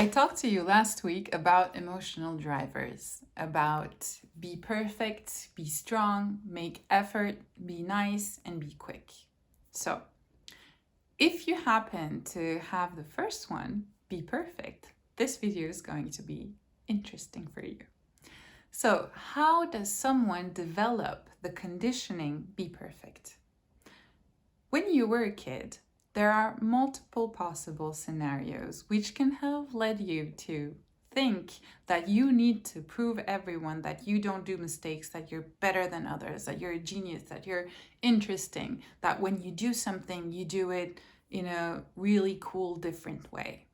I talked to you last week about emotional drivers, about be perfect, be strong, make effort, be nice, and be quick. So, if you happen to have the first one, be perfect, this video is going to be interesting for you. So, how does someone develop the conditioning be perfect? When you were a kid, there are multiple possible scenarios which can have led you to think that you need to prove everyone that you don't do mistakes, that you're better than others, that you're a genius, that you're interesting, that when you do something, you do it in a really cool, different way.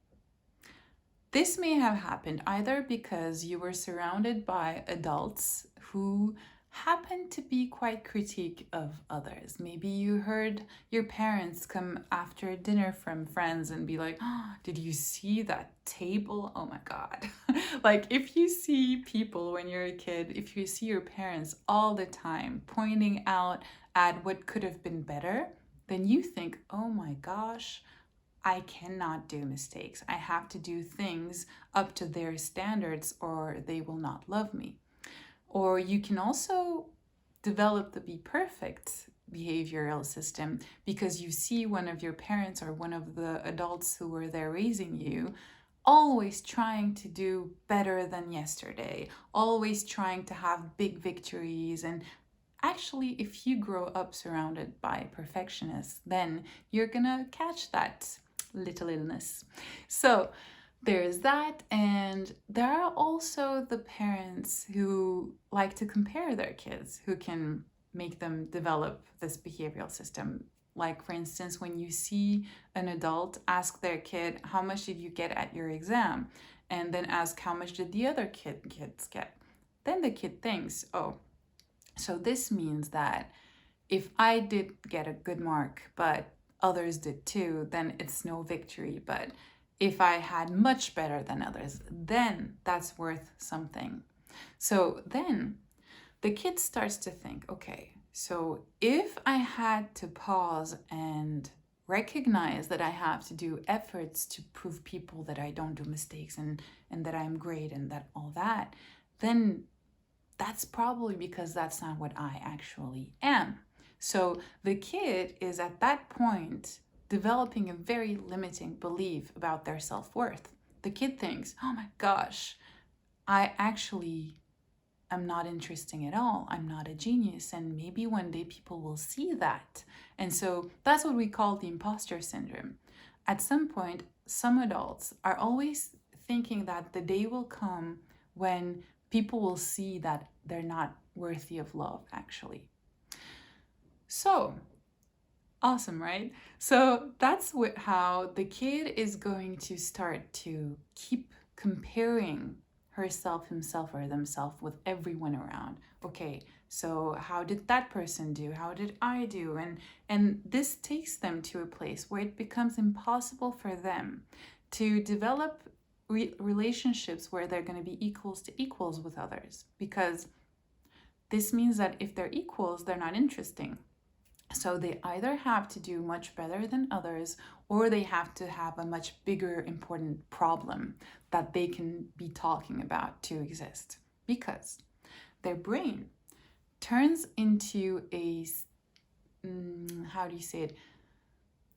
This may have happened either because you were surrounded by adults who happened to be quite critique of others. Maybe you heard your parents come after dinner from friends and be like, oh, did you see that table? Oh my God. Like if you see people when you're a kid, if you see your parents all the time pointing out at what could have been better, then you think, oh my gosh, I cannot do mistakes. I have to do things up to their standards or they will not love me. Or you can also develop the be perfect behavioral system because you see one of your parents or one of the adults who were there raising you always trying to do better than yesterday, always trying to have big victories. And actually, if you grow up surrounded by perfectionists, then you're gonna catch that little illness. So there's that, and there are also the parents who like to compare their kids, who can make them develop this behavioral system. Like, for instance, when you see an adult ask their kid, how much did you get at your exam? And then ask, how much did the other kids get? Then the kid thinks, oh, so this means that if I did get a good mark, but others did too, then it's no victory. But if I had much better than others, then that's worth something. So then the kid starts to think, okay, so if I had to pause and recognize that I have to do efforts to prove people that I don't do mistakes and that I'm great and that all that, then that's probably because that's not what I actually am. So the kid is at that point developing a very limiting belief about their self-worth. The kid thinks, oh my gosh, I actually am not interesting at all. I'm not a genius. And maybe one day people will see that. And so that's what we call the imposter syndrome. At some point, some adults are always thinking that the day will come when people will see that they're not worthy of love, actually. So, awesome, right? So that's how the kid is going to start to keep comparing herself, himself, or themselves with everyone around. Okay, so how did that person do? How did I do? And this takes them to a place where it becomes impossible for them to develop relationships where they're going to be equals to equals with others, because this means that if they're equals, they're not interesting. So they either have to do much better than others, or they have to have a much bigger, important problem that they can be talking about to exist, because their brain turns into a, how do you say it,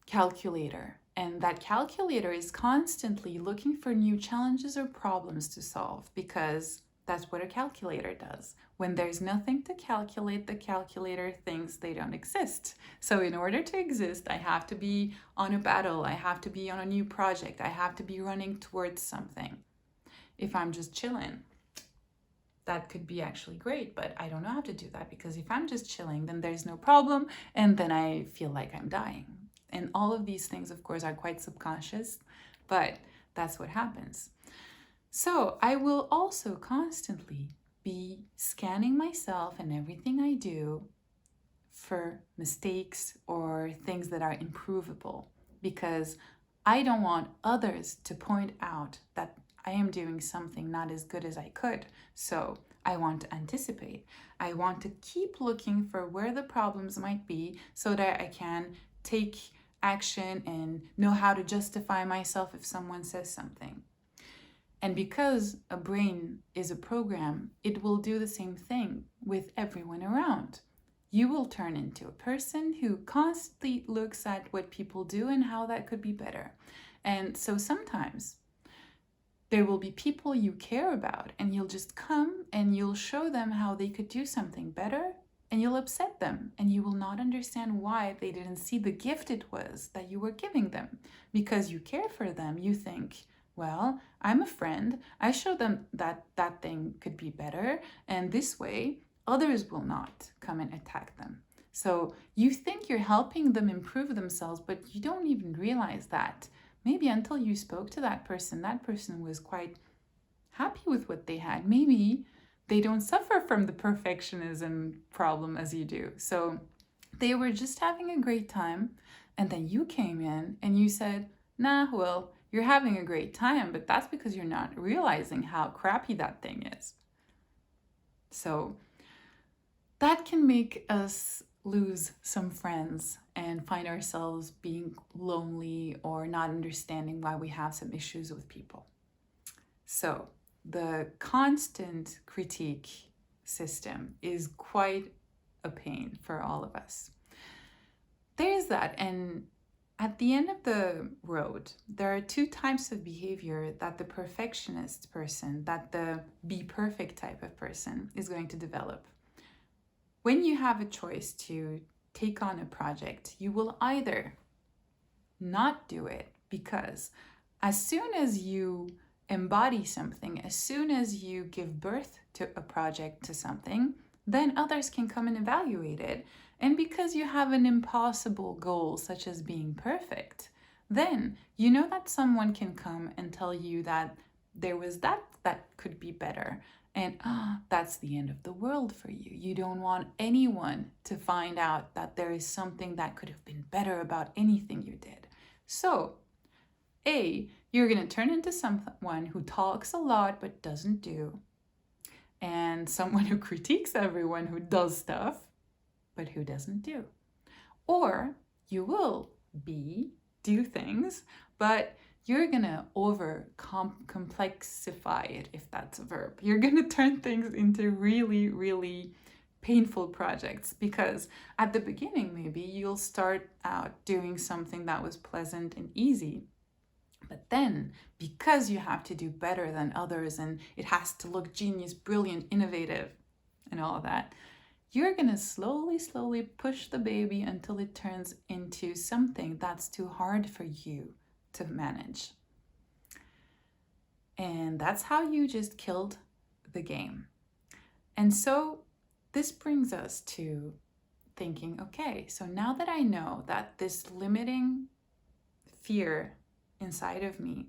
calculator. And that calculator is constantly looking for new challenges or problems to solve, because that's what a calculator does. When there's nothing to calculate, the calculator thinks they don't exist. So in order to exist, I have to be on a battle, I have to be on a new project, I have to be running towards something. If I'm just chilling, that could be actually great, but I don't know how to do that, because if I'm just chilling, then there's no problem, and then I feel like I'm dying. And all of these things, of course, are quite subconscious, but that's what happens. So I will also constantly be scanning myself and everything I do for mistakes or things that are improvable, because I don't want others to point out that I am doing something not as good as I could. So I want to anticipate. I want to keep looking for where the problems might be so that I can take action and know how to justify myself if someone says something. And because a brain is a program, it will do the same thing with everyone around. You will turn into a person who constantly looks at what people do and how that could be better. And so sometimes there will be people you care about, and you'll just come and you'll show them how they could do something better, and you'll upset them, and you will not understand why they didn't see the gift it was that you were giving them. Because you care for them, you think, well, I'm a friend, I show them that that thing could be better, and this way others will not come and attack them. So you think you're helping them improve themselves, but you don't even realize that. Maybe until you spoke to that person was quite happy with what they had. Maybe they don't suffer from the perfectionism problem as you do. So they were just having a great time, and then you came in and you said, nah, well, you're having a great time, but that's because you're not realizing how crappy that thing is. So that can make us lose some friends and find ourselves being lonely or not understanding why we have some issues with people. So the constant critique system is quite a pain for all of us. There's that, and at the end of the road, there are two types of behavior that the perfectionist person, that the be perfect type of person is going to develop. When you have a choice to take on a project, you will either not do it because as soon as you embody something, as soon as you give birth to a project, to something, then others can come and evaluate it. And because you have an impossible goal, such as being perfect, then you know that someone can come and tell you that there was that could be better. And that's the end of the world for you. You don't want anyone to find out that there is something that could have been better about anything you did. So, A, you're going to turn into someone who talks a lot but doesn't do, and someone who critiques everyone who does stuff but who doesn't do. Or you will do things, but you're going to complexify it, if that's a verb. You're going to turn things into really, really painful projects, because at the beginning, maybe you'll start out doing something that was pleasant and easy. But then, because you have to do better than others and it has to look genius, brilliant, innovative, and all of that, you're going to slowly push the baby until it turns into something that's too hard for you to manage. And that's how you just killed the game. And so this brings us to thinking, okay, so now that I know that this limiting fear inside of me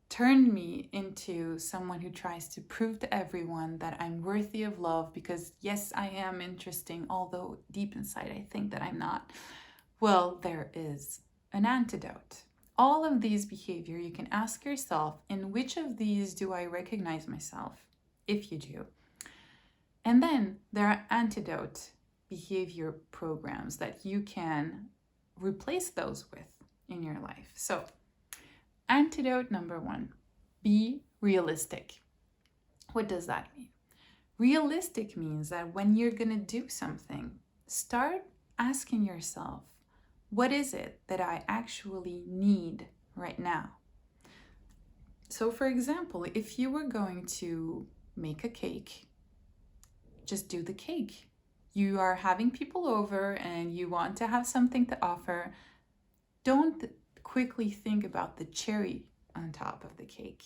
turned me into someone who tries to prove to everyone that I'm worthy of love, because yes, I am interesting, although deep inside I think that I'm not. Well, there is an antidote. All of these behavior, you can ask yourself, in which of these do I recognize myself? If you do. And then there are antidote behavior programs that you can replace those with in your life. So, antidote number 1, be realistic. What does that mean? Realistic means that when you're going to do something, start asking yourself, what is it that I actually need right now? So for example, if you were going to make a cake, just do the cake. You are having people over and you want to have something to offer. Don't quickly think about the cherry on top of the cake.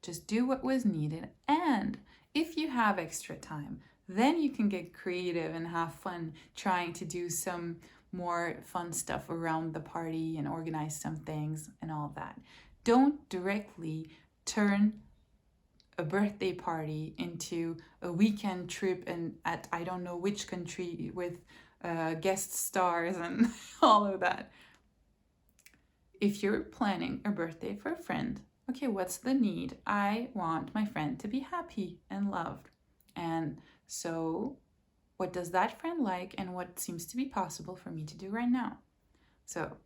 Just do what was needed. And if you have extra time, then you can get creative and have fun trying to do some more fun stuff around the party and organize some things and all that. Don't directly turn a birthday party into a weekend trip and at I don't know which country with guest stars and all of that. If you're planning a birthday for a friend, okay, what's the need? I want my friend to be happy and loved. And so what does that friend like and what seems to be possible for me to do right now? So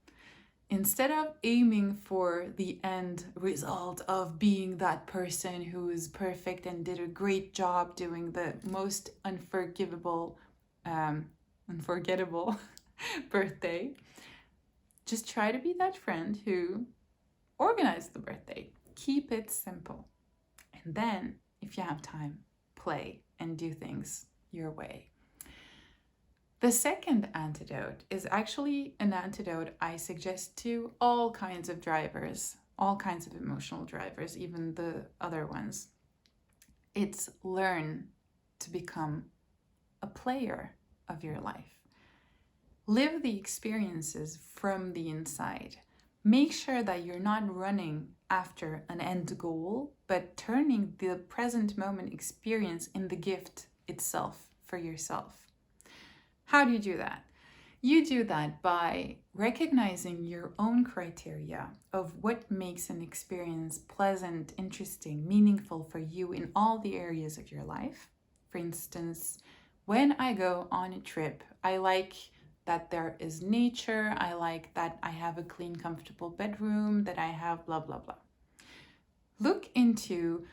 instead of aiming for the end result of being that person who is perfect and did a great job doing the most unforgettable birthday, just try to be that friend who organized the birthday. Keep it simple. And then, if you have time, play and do things your way. The second antidote is actually an antidote I suggest to all kinds of drivers, all kinds of emotional drivers, even the other ones. It's learn to become a player of your life. Live the experiences from the inside. Make sure that you're not running after an end goal, but turning the present moment experience in the gift itself for yourself. How do you do that? You do that by recognizing your own criteria of what makes an experience pleasant, interesting, meaningful for you in all the areas of your life. For instance, when I go on a trip, I like that there is nature, I like that I have a clean, comfortable bedroom, that I have blah, blah, blah. Look into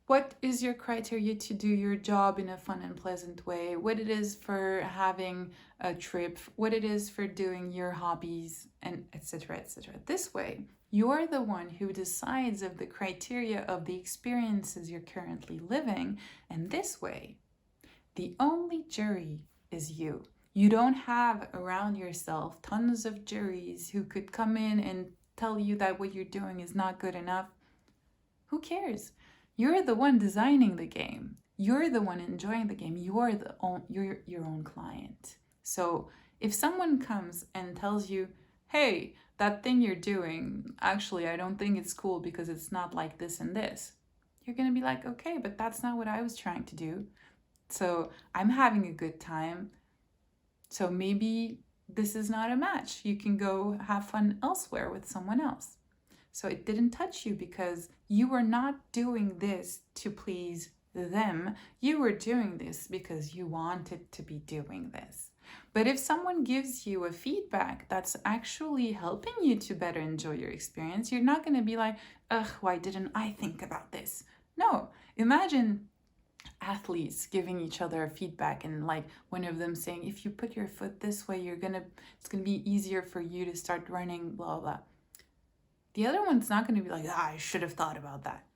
what is your criteria to do your job in a fun and pleasant way, what it is for having a trip, what it is for doing your hobbies, and etc., etc. This way, you're the one who decides of the criteria of the experiences you're currently living, and this way, the only jury is you. You don't have around yourself tons of juries who could come in and tell you that what you're doing is not good enough. Who cares? You're the one designing the game. You're the one enjoying the game. You're your own client. So if someone comes and tells you, hey, that thing you're doing, actually, I don't think it's cool because it's not like this and this, you're going to be like, okay, but that's not what I was trying to do. So I'm having a good time. So maybe this is not a match. You can go have fun elsewhere with someone else. So it didn't touch you because you were not doing this to please them. You were doing this because you wanted to be doing this. But if someone gives you a feedback that's actually helping you to better enjoy your experience, you're not going to be like, ugh, why didn't I think about this? No, imagine athletes giving each other feedback and like one of them saying, if you put your foot this way, it's gonna be easier for you to start running, blah, blah. The other one's not going to be like, I should have thought about that.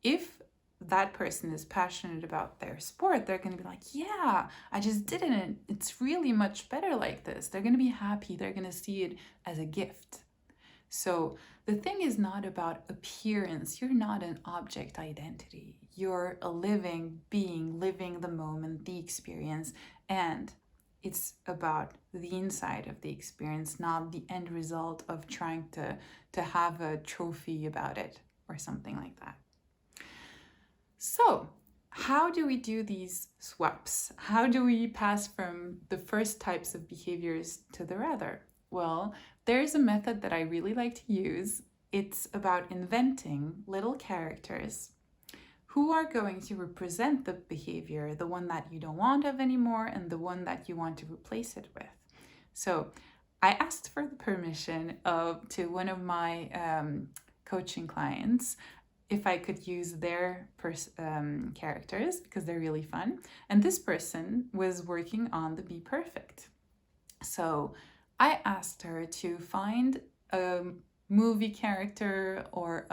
If that person is passionate about their sport, they're going to be like, yeah, I just did it and it's really much better like this. They're going to be happy. They're going to see it as a gift. So the thing is not about appearance. You're not an object identity. You're a living being, living the moment, the experience, and it's about the inside of the experience, not the end result of trying to have a trophy about it or something like that. So how do we do these swaps? How do we pass from the first types of behaviors to the other? Well, there's a method that I really like to use. It's about inventing little characters who are going to represent the behavior, the one that you don't want of anymore and the one that you want to replace it with. So I asked for the permission to one of my coaching clients if I could use their characters because they're really fun. And this person was working on the Be Perfect. So I asked her to find a movie character or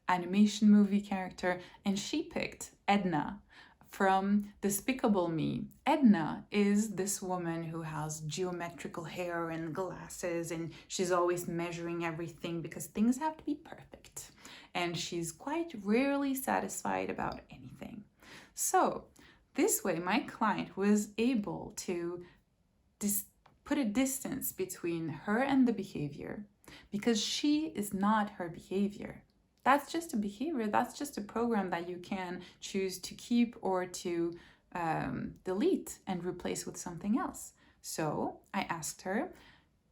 animation movie character, and she picked Edna from Despicable Me. Edna is this woman who has geometrical hair and glasses, and she's always measuring everything because things have to be perfect. And she's quite rarely satisfied about anything. So this way, my client was able to put a distance between her and the behavior because she is not her behavior. That's just a behavior. That's just a program that you can choose to keep or to delete and replace with something else. So I asked her,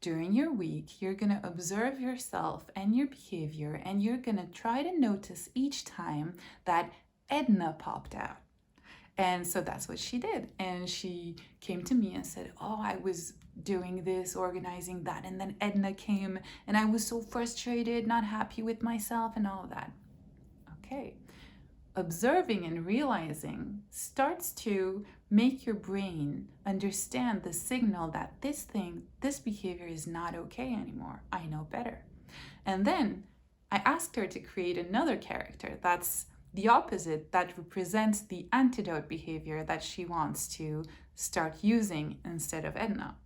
during your week, you're going to observe yourself and your behavior, and you're going to try to notice each time that Edna popped out. And so that's what she did. And she came to me and said, oh, I was doing this, organizing that, and then Edna came and I was so frustrated, not happy with myself and all of that. Okay. Observing and realizing starts to make your brain understand the signal that this behavior is not okay anymore. I know better. And then I asked her to create another character that's the opposite, that represents the antidote behavior that she wants to start using instead of Edna.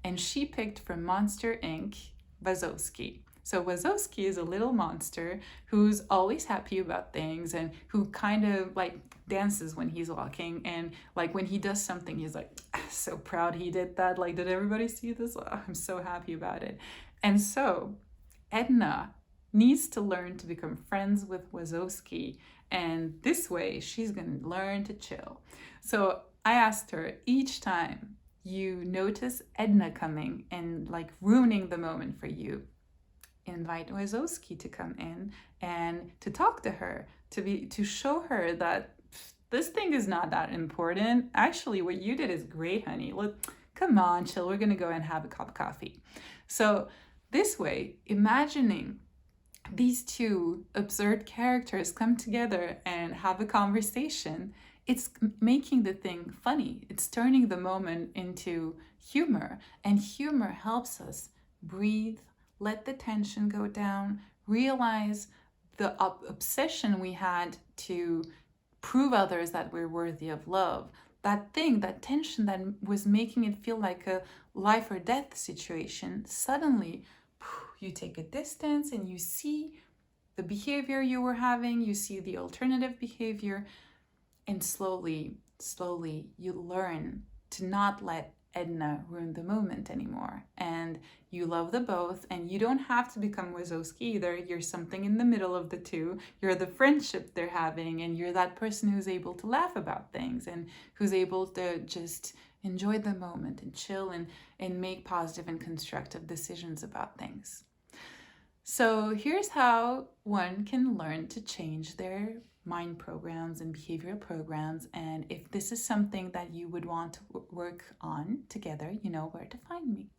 And she picked from Monster Inc. Wazowski. So Wazowski is a little monster who's always happy about things and who kind of like dances when he's walking, and like when he does something he's like so proud he did that, like, did everybody see this? Oh, I'm so happy about it. And so Edna needs to learn to become friends with Wazowski, and this way she's going to learn to chill. So I asked her, each time you notice Edna coming and like ruining the moment for you, invite Wazowski to come in and to talk to her, to show her that this thing is not that important. Actually, what you did is great, honey. Look, come on, chill. We're going to go and have a cup of coffee. So this way, imagining these two absurd characters come together and have a conversation, it's making the thing funny. It's turning the moment into humor, and humor helps us breathe, let the tension go down, realize the obsession we had to prove others that we're worthy of love. That thing, that tension that was making it feel like a life or death situation, suddenly you take a distance and you see the behavior you were having, you see the alternative behavior, and slowly you learn to not let Edna ruin the moment anymore. And you love the both, and you don't have to become Wazowski either. You're something in the middle of the two. You're the friendship they're having, and you're that person who's able to laugh about things and who's able to just enjoy the moment and chill and make positive and constructive decisions about things. So here's how one can learn to change their mind programs and behavioral programs. And if this is something that you would want to work on together, you know where to find me.